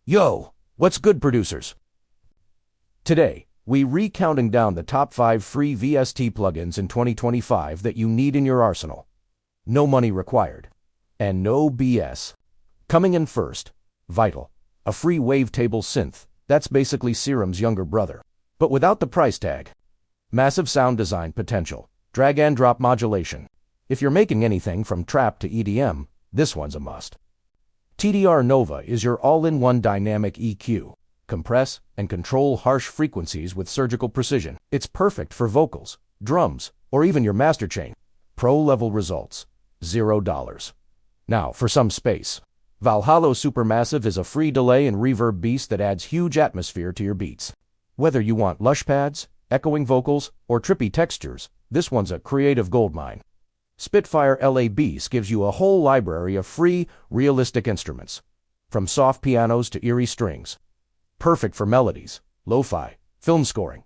Yo, what's good, producers? Today, we recounting down the top 5 free VST plugins in 2025 that you need in your arsenal. No money required. And no BS. Coming in first, Vital, a free wavetable synth that's basically Serum's younger brother, but without the price tag. Massive sound design potential, drag and drop modulation. If you're making anything from trap to EDM, this one's a must. TDR Nova is your all-in-one dynamic EQ. Compress and control harsh frequencies with surgical precision. It's perfect for vocals, drums, or even your master chain. Pro-level results, $0. Now, for some space. Valhalla Supermassive is a free delay and reverb beast that adds huge atmosphere to your beats. Whether you want lush pads, echoing vocals, or trippy textures, this one's a creative goldmine. Spitfire LABS gives you a whole library of free, realistic instruments, from soft pianos to eerie strings. Perfect for melodies, lo-fi, film scoring,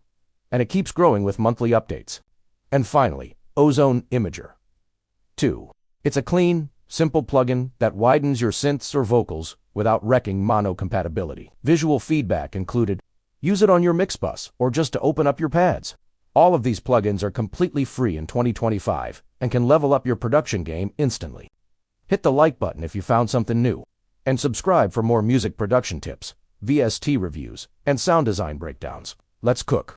and it keeps growing with monthly updates. And finally, Ozone Imager. 2. It's a clean, simple plugin that widens your synths or vocals without wrecking mono compatibility. Visual feedback included. Use it on your mix bus or just to open up your pads. All of these plugins are completely free in 2025 and can level up your production game instantly. Hit the like button if you found something new, and subscribe for more music production tips, VST reviews, and sound design breakdowns. Let's cook.